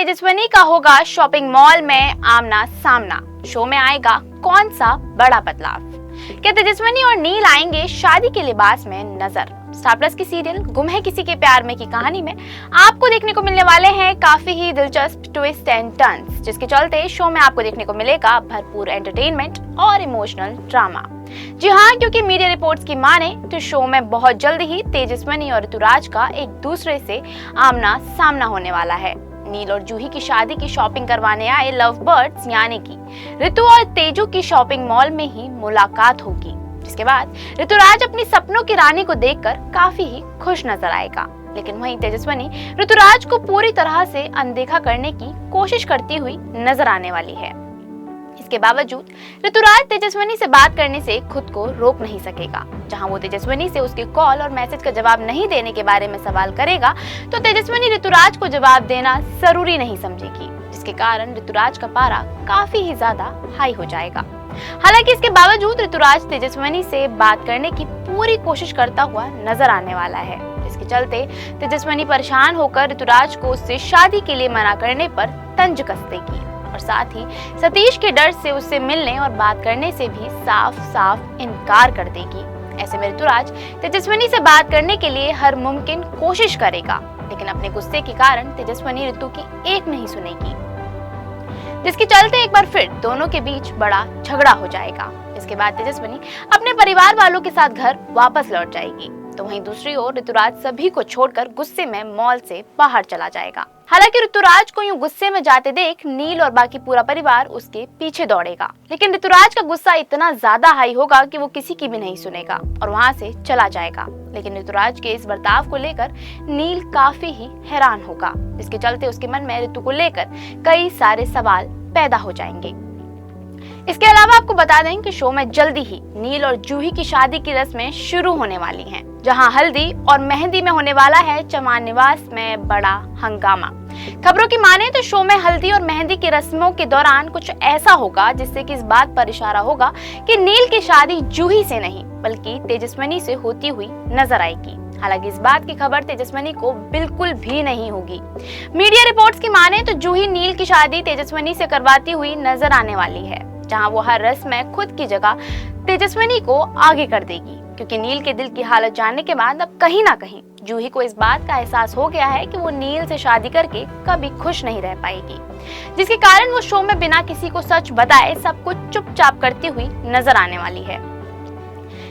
तेजस्विनी का होगा shopping mall में आमना सामना। शो में आएगा कौन सा बड़ा बदलाव? क्या तेजस्विनी और नील आएंगे शादी के लिबास में नजर? स्टार प्लस की सीरियल गुम है किसी के प्यार में की कहानी में आपको देखने को मिलने वाले हैं काफी ही दिलचस्प ट्विस्ट एंड टर्न्स, जिसके चलते शो में आपको देखने को मिलेगा भरपूर एंटरटेनमेंट और इमोशनल ड्रामा। जी हाँ, क्योंकि मीडिया रिपोर्ट्स की माने तो शो में बहुत जल्द ही तेजस्विनी और ऋतुराज का एक दूसरे से आमना सामना होने वाला है। नील और जूही की शादी की शॉपिंग करवाने आए लव बर्ड्स यानी कि ऋतु और तेजू की शॉपिंग मॉल में ही मुलाकात होगी, जिसके बाद ऋतुराज अपनी सपनों की रानी को देखकर काफी ही खुश नजर आएगा। लेकिन वहीं तेजस्विनी ऋतुराज को पूरी तरह से अनदेखा करने की कोशिश करती हुई नजर आने वाली है। इसके बावजूद ऋतुराज तेजस्विनी से बात करने से खुद को रोक नहीं सकेगा। जहां वो तेजस्विनी से उसके कॉल और मैसेज का जवाब नहीं देने के बारे में सवाल करेगा तो तेजस्विनी ऋतुराज को जवाब देना जरूरी नहीं समझेगी, जिसके कारण ऋतुराज का पारा काफी ही ज्यादा हाई हो जाएगा। हालांकि इसके बावजूद ऋतुराज तेजस्विनी से बात करने की पूरी कोशिश करता हुआ नजर आने वाला है, जिसके चलते तेजस्विनी परेशान होकर ऋतुराज को उससे शादी के लिए मना करने पर तंज कस देगी और साथ ही सतीश के डर से उससे मिलने और बात करने से भी साफ साफ इनकार कर देगी। ऐसे में ऋतुराज तेजस्विनी से बात करने के लिए हर मुमकिन कोशिश करेगा, लेकिन अपने गुस्से के कारण तेजस्विनी ऋतु की एक नहीं सुनेगी, जिसके चलते एक बार फिर दोनों के बीच बड़ा झगड़ा हो जाएगा। इसके बाद तेजस्विनी अपने परिवार वालों के साथ घर वापस लौट जाएगी, तो वहीं दूसरी ओर ऋतुराज सभी को छोड़कर गुस्से में मॉल से बाहर चला जाएगा। हालांकि ऋतुराज को यूं गुस्से में जाते देख नील और बाकी पूरा परिवार उसके पीछे दौड़ेगा, लेकिन ऋतुराज का गुस्सा इतना ज्यादा हाई होगा कि वो किसी की भी नहीं सुनेगा और वहां से चला जाएगा। लेकिन ऋतुराज के इस बर्ताव को लेकर नील काफी ही हैरान होगा, जिसके चलते उसके मन में ऋतु को लेकर कई सारे सवाल पैदा हो जाएंगे। इसके अलावा आपको बता दें कि शो में जल्दी ही नील और जूही की शादी की रस्में शुरू होने वाली हैं, जहां हल्दी और मेहंदी में होने वाला है चमान निवास में बड़ा हंगामा। खबरों की माने तो शो में हल्दी और मेहंदी की रस्मों के दौरान कुछ ऐसा होगा जिससे कि इस बात पर इशारा होगा कि नील की शादी जूही से नहीं बल्कि तेजस्विनी से होती हुई नजर आएगी। हालांकि इस बात की खबर तेजस्विनी को बिल्कुल भी नहीं होगी। मीडिया रिपोर्ट्स की माने तो जूही नील की शादी तेजस्विनी से करवाती हुई नजर आने वाली है, जहां वो हर रस्म में खुद की जगह तेजस्विनी को आगे कर देगी, क्योंकि नील के दिल की हालत जानने के बाद अब कहीं ना कहीं जूही को इस बात का एहसास हो गया है कि वो नील से शादी करके कभी खुश नहीं रह पाएगी, जिसके कारण वो शो में बिना किसी को सच बताए सब कुछ चुपचाप करती हुई नजर आने वाली है।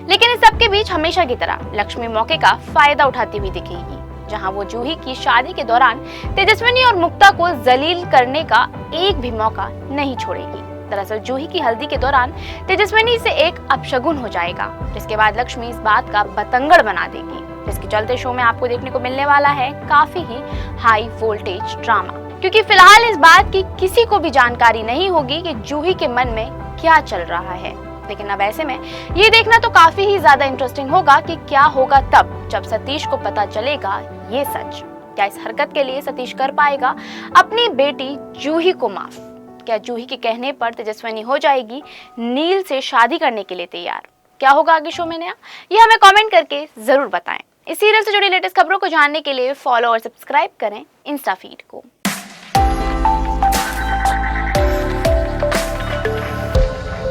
लेकिन इस सब के बीच हमेशा की तरह लक्ष्मी मौके का फायदा उठाती हुई दिखेगी, जहां वो जूही की शादी के दौरान तेजस्विनी और मुक्ता को जलील करने का एक भी मौका नहीं छोड़ेगी। दरअसल जूही की हल्दी के दौरान तेजस्विनी से एक अपशगुन हो जाएगा, जिसके बाद लक्ष्मी इस बात का बतंगड़ बना देगी, जिसके चलते शो में आपको देखने को मिलने वाला है काफी ही हाई वोल्टेज ड्रामा, क्योंकि फिलहाल इस बात की किसी को भी जानकारी नहीं होगी कि जूही के मन में क्या चल रहा है। लेकिन अब ऐसे में ये देखना तो काफी ही ज्यादा इंटरेस्टिंग होगा कि क्या होगा तब जब सतीश को पता चलेगा ये सच। क्या इस हरकत के लिए सतीश कर पाएगा अपनी बेटी जूही को माफ? क्या जूही के कहने पर तेजस्विनी हो जाएगी नील से शादी करने के लिए तैयार? क्या होगा आगे शो में नया, ये हमें कमेंट करके जरूर बताएं। इस सीरियल से जुड़ी लेटेस्ट खबरों को जानने के लिए फॉलो और सब्सक्राइब करें इंस्टा फीड को।